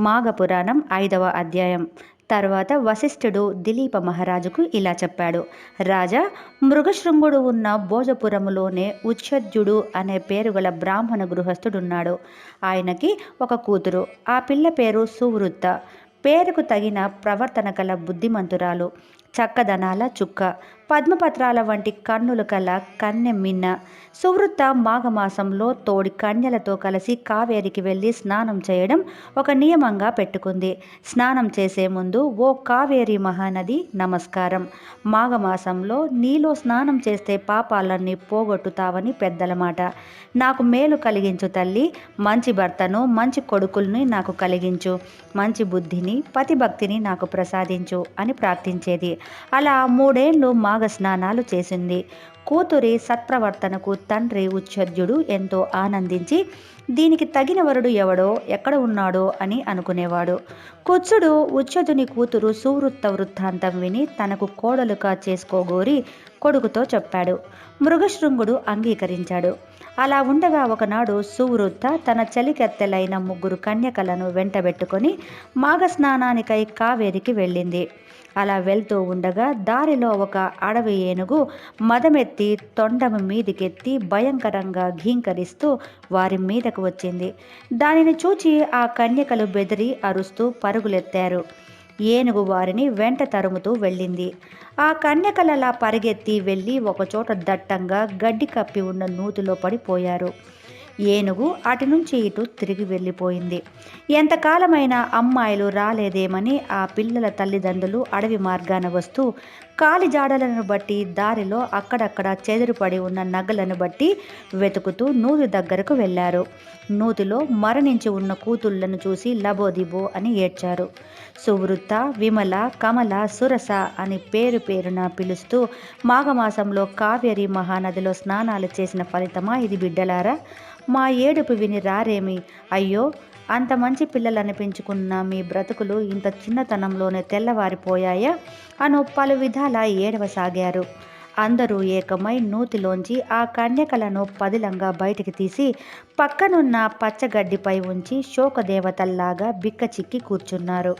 మాఘపురాణం 5వ అధ్యాయం. తర్వాత వశిష్ఠుడు దిలీప మహారాజుకు ఇలా చెప్పాడు. రాజా, మృగశృంగుడు ఉన్న భోజపురములోనే ఉచ్ఛజ్యుడు అనే పేరుగల బ్రాహ్మణ గృహస్థుడున్నాడు. ఆయనకి ఒక కూతురు. ఆ పిల్ల పేరు సువృత్త. పేరుకు తగిన ప్రవర్తన కల బుద్ధిమంతురాలు, చక్కదనాల చుక్క, పద్మపత్రాల వంటి కన్నులు కల కన్నె మిన్న. సువృత్త మాఘమాసంలో తోడి కన్యలతో కలిసి కావేరికి వెళ్ళి స్నానం చేయడం ఒక నియమంగా పెట్టుకుంది. స్నానం చేసే ముందు, ఓ కావేరి మహానది నమస్కారం. మాఘమాసంలో నీలో స్నానం చేస్తే పాపాలన్నీ పోగొట్టుతావని పెద్దల మాట. నాకు మేలు కలిగించు తల్లి, మంచి భర్తను, మంచి కొడుకుల్ని నాకు కలిగించు, మంచి బుద్ధిని, పతిభక్తిని నాకు ప్రసాదించు అని ప్రార్థించేది. అలా 3 ఏళ్ళు మాఘ స్నానాలు చేసింది. కూతురి సత్ప్రవర్తనకు తండ్రి ఉచ్ఛజ్యుడు ఎంతో ఆనందించి, దీనికి తగిన వరుడు ఎవడో, ఎక్కడ ఉన్నాడో అని అనుకునేవాడు. కుత్సుడు ఉచ్ఛజుని కూతురు సువృత్త వృత్తాంతం విని తనకు కోడలుగా చేసుకోగోరి కొడుకుతో చెప్పాడు. మృగశృంగుడు అంగీకరించాడు. అలా ఉండగా ఒకనాడు సువృత్త తన చలికెత్తెలైన 3 కన్యకలను వెంటబెట్టుకొని మాఘస్నానానికై కావేరికి వెళ్ళింది. అలా వెళ్తూ ఉండగా దారిలో ఒక అడవి ఏనుగు మదమెత్తి తొండము మీదికెత్తి భయంకరంగా ఘీంకరిస్తూ వారి మీదకు వచ్చింది. దానిని చూచి ఆ కన్యకలు బెదిరి అరుస్తూ పరుగులెత్తారు. ఏనుగు వారిని వెంట తరుముతూ వెళ్ళింది. ఆ కన్యకలలా పరిగెత్తి వెళ్ళి ఒకచోట దట్టంగా గడ్డి కప్పి ఉన్న నూతిలో పడిపోయారు. ఏనుగు అటు నుంచి ఇటు తిరిగి వెళ్ళిపోయింది. ఎంతకాలమైనా అమ్మాయిలు రాలేదేమని ఆ పిల్లల తల్లిదండ్రులు అడవి మార్గాన వస్తూ కాలి జాడలను బట్టి, దారిలో అక్కడక్కడ చెదిరిపడి ఉన్న నగలను బట్టి వెతుకుతూ నూతి దగ్గరకు వెళ్ళారు. నూతిలో మరణించి ఉన్న కూతుళ్లను చూసి లబోదిబో అని ఏడ్చారు. సువృత్త, విమల, కమల, సురస అని పేరు పేరున పిలుస్తూ మాఘమాసంలో కావేరి మహానదిలో స్నానాలు చేసిన ఫలితమా ఇది బిడ్డలారా? మా ఏడుపు విని రారేమి? అయ్యో, అంత మంచి పిల్లలనిపించుకున్న మీ బ్రతుకులు ఇంత చిన్నతనంలోనే తెల్లవారిపోయాయా? అను పలు విధాల ఏడవసాగారు. అందరూ ఏకమై నూతిలోంచి ఆ కన్యకలను పదిలంగా బయటికి తీసి పక్కనున్న పచ్చగడ్డిపై ఉంచి శోకదేవతల్లాగా బిక్కచిక్కి కూర్చున్నారు.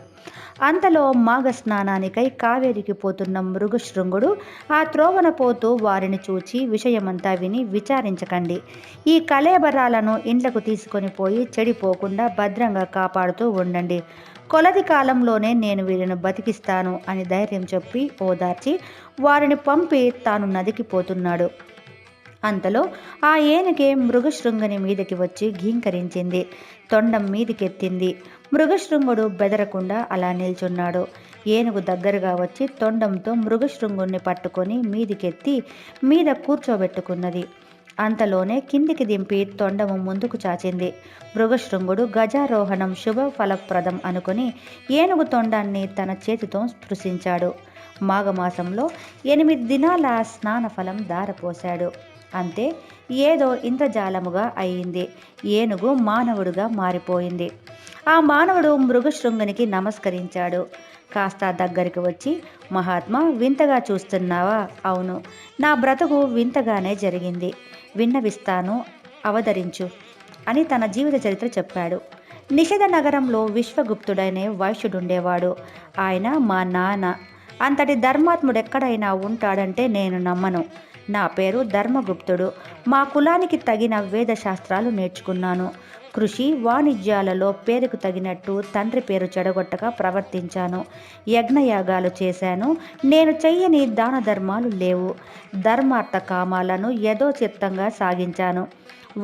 అంతలో మాఘ స్నానానికై కావేరికి పోతున్న మృగశృంగుడు ఆ త్రోవన పోతూ వారిని చూచి విషయమంతా విని, విచారించకండి, ఈ కళేబరాలను ఇండ్లకు తీసుకొని పోయి చెడిపోకుండా భద్రంగా కాపాడుతూ ఉండండి, కొలది కాలంలోనే నేను వీరిని బతికిస్తాను అని ధైర్యం చెప్పి ఓదార్చి వారిని పంపి తాను నదికి పోతున్నాడు. అంతలో ఆ ఏనుగే మృగశృంగుని మీదకి వచ్చి ఘీంకరించింది. తొండం మీదికెత్తింది. మృగశృంగుడు బెదరకుండా అలా నిల్చున్నాడు. ఏనుగు దగ్గరగా వచ్చి తొండంతో మృగశృంగుణ్ణి పట్టుకొని మీదికెత్తి మీద కూర్చోబెట్టుకున్నది. అంతలోనే కిందికి దింపి తొండము ముందుకు చాచింది. మృగశృంగుడు గజారోహణం శుభ ఫలప్రదం అనుకుని ఏనుగు తొండాన్ని తన చేతితో స్పృశించాడు. మాఘమాసంలో 8 దినాల స్నానఫలం దారపోశాడు. అంతే, ఏదో ఇంద్రజాలముగా అయింది. ఏనుగు మానవుడుగా మారిపోయింది. ఆ మానవుడు మృగశృంగునికి నమస్కరించాడు. కాస్త దగ్గరికి వచ్చి, మహాత్మా, వింతగా చూస్తున్నావా? అవును, నా బ్రతుకు వింతగానే జరిగింది. విన్నవిస్తాను, అవతరించు అని తన జీవిత చరిత్ర చెప్పాడు. నిషధ నగరంలో విశ్వగుప్తుడనే వైశ్యుడుండేవాడు. ఆయన మా నాన్న. అంతటి ధర్మాత్ముడెక్కడైనా ఉంటాడంటే నేను నమ్మను. నా పేరు ధర్మగుప్తుడు. మా కులానికి తగిన వేదశాస్త్రాలు నేర్చుకున్నాను. కృషి వాణిజ్యాలలో పేరుకు తగినట్టు తండ్రి పేరు చెడగొట్టక ప్రవర్తించాను. యజ్ఞయాగాలు చేశాను. నేను చెయ్యని దాన ధర్మాలు లేవు. ధర్మార్థ కామాలను యథోచిత్తంగా సాగించాను.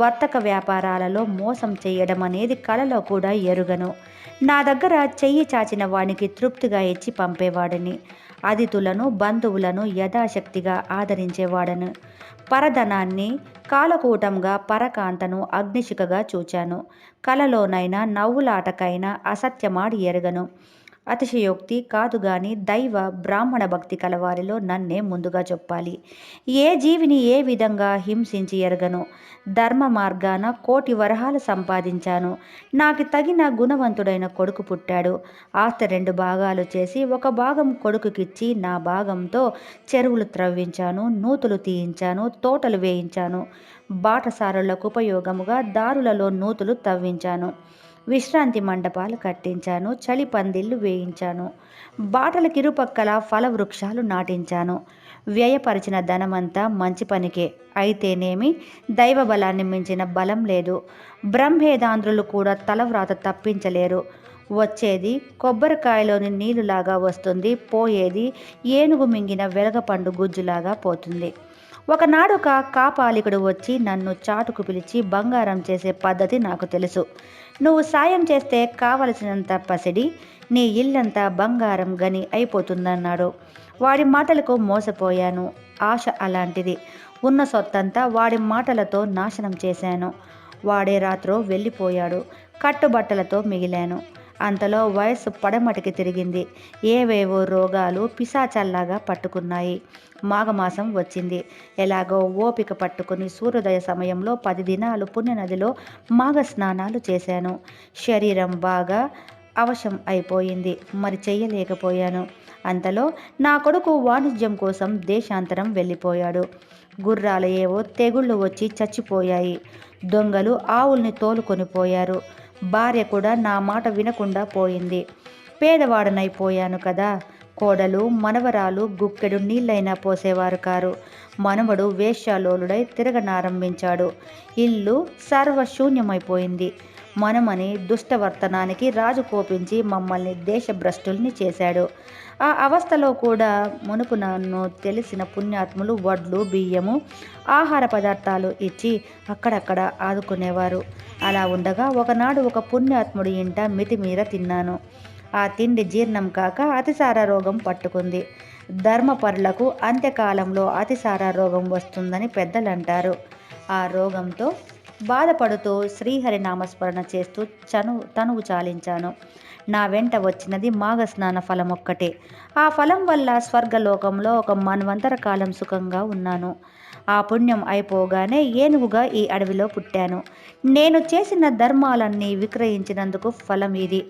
వర్తక వ్యాపారాలలో మోసం చేయడం అనేది కలలో కూడా ఎరుగను. నా దగ్గర చెయ్యి చాచిన వానికి తృప్తిగా ఇచ్చి పంపేవాడిని. అతిథులను, బంధువులను యథాశక్తిగా ఆదరించేవాడను. పరధనాన్ని కాలకూటంగా, పరకాంతను అగ్నిశిఖగా చూచాను. కలలోనైనా నవ్వులాటకైనా అసత్యమాడి ఎరగను. అతిశయోక్తి కాదు గాని దైవ బ్రాహ్మణ భక్తి కలవారిలో నన్నే ముందుగా చెప్పాలి. ఏ జీవిని ఏ విధంగా హింసించి ఎరగను. ధర్మ మార్గాన 1,000,000 వరహాలు సంపాదించాను. నాకు తగిన గుణవంతుడైన కొడుకు పుట్టాడు. ఆస్తి 2 భాగాలు చేసి ఒక భాగం కొడుకుకిచ్చి నా భాగంతో చెరువులు త్రవ్వించాను, నూతులు తీయించాను, తోటలు వేయించాను. బాటసారులకు ఉపయోగముగా దారులలో నూతులు తవ్వించాను. విశ్రాంతి మండపాలు కట్టించాను, చలి పందిళ్ళు వేయించాను, బాటలకిరుపక్కల ఫల వృక్షాలు నాటించాను. వ్యయపరిచిన ధనమంతా మంచి పనికే. అయితేనేమి దైవ బలాన్ని మించిన బలం లేదు. బ్రహ్మేదాంధ్రులు కూడా తలవ్రాత తప్పించలేరు. వచ్చేది కొబ్బరికాయలోని నీళ్లులాగా వస్తుంది, పోయేది ఏనుగు మింగిన వెలగపండు గుజ్జులాగా పోతుంది. ఒకనాడు ఒక కాపాలికుడు వచ్చి నన్ను చాటుకు పిలిచి బంగారం చేసే పద్ధతి నాకు తెలుసు. నువ్వు సాయం చేస్తే కావలసినంత పసిడి, నీ ఇల్లంతా బంగారం గని అయిపోతుందన్నాడు. వాడి మాటలకు మోసపోయాను. ఆశ అలాంటిది. ఉన్న సొత్తంతా వాడి మాటలతో నాశనం చేశాను. వాడే రాత్రో వెళ్ళిపోయాడు. కట్టుబట్టలతో మిగిలాను. అంతలో వయస్సు పడమటికి తిరిగింది. ఏవేవో రోగాలు పిశాచల్లాగా పట్టుకున్నాయి. మాఘమాసం వచ్చింది. ఎలాగో ఓపిక పట్టుకుని సూర్యోదయ సమయంలో 10 దినాలు పుణ్యనదిలో మాఘ స్నానాలు చేశాను. శరీరం బాగా అవశం అయిపోయింది. మరి చెయ్యలేకపోయాను. అంతలో నా కొడుకు వాణిజ్యం కోసం దేశాంతరం వెళ్ళిపోయాడు. గుర్రాలు ఏవో తెగుళ్ళు వచ్చి చచ్చిపోయాయి. దొంగలు ఆవుల్ని తోలుకొని పోయారు. భార్య కూడా నా మాట వినకుండా పోయింది. పేదవాడనైపోయాను కదా. కోడలు మనవరాలు గుక్కెడు నీళ్ళైనా పోసేవారు కారు. మనవడు వేశ్యాలోలుడై తిరగనారంభించాడు. ఇల్లు సర్వశూన్యమైపోయింది. మనమని దుష్టవర్తనానికి రాజు కోపించి మమ్మల్ని దేశభ్రష్టుల్ని చేశాడు. ఆ అవస్థలో కూడా మునుపు నన్ను తెలిసిన పుణ్యాత్ములు వడ్లు, బియ్యము, ఆహార పదార్థాలు ఇచ్చి అక్కడక్కడ ఆదుకునేవారు. అలా ఉండగా ఒకనాడు ఒక పుణ్యాత్ముడి ఇంట మితిమీర తిన్నాను. ఆ తిండి జీర్ణం కాక అతిసార రోగం పట్టుకుంది. ధర్మపరులకు అంత్యకాలంలో అతిసార రోగం వస్తుందని పెద్దలంటారు. ఆ రోగంతో బాధపడుతూ శ్రీహరి నామస్మరణ చేస్తూ తనువు చాలించాను. నా వెంట వచ్చినది మాఘస్నాన ఫలం ఒక్కటే. ఆ ఫలం వల్ల స్వర్గలోకంలో ఒక మన్వంతర కాలం సుఖంగా ఉన్నాను. ఆ పుణ్యం అయిపోగానే ఏనుగుగా ఈ అడవిలో పుట్టాను. నేను చేసిన ధర్మాలన్నీ విక్రయించినందుకు ఫలం ఇది.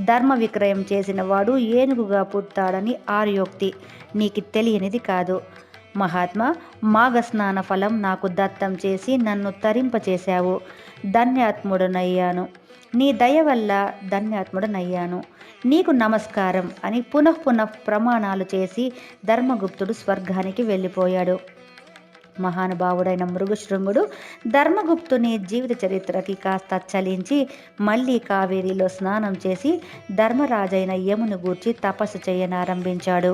ధర్మ విక్రయం చేసిన వాడు ఏనుగుగా పుట్టాడని ఆర్యోక్తి. నీకు తెలియనిది కాదు. మహాత్మా, మాఘస్నాన ఫలం నాకు దత్తం చేసి నన్ను తరింపచేశావు. ధన్యాత్ముడనయ్యాను. నీ దయ వల్ల ధన్యాత్ముడనయ్యాను. నీకు నమస్కారం అని పునః ప్రమాణాలు చేసి ధర్మగుప్తుడు స్వర్గానికి వెళ్ళిపోయాడు. మహానుభావుడైన మృగశృంగుడు ధర్మగుప్తుని జీవిత చరిత్రకి కాస్త చలించి మళ్ళీ కావేరీలో స్నానం చేసి ధర్మరాజైన యముని గూర్చి తపస్సు చేయనారంభించాడు.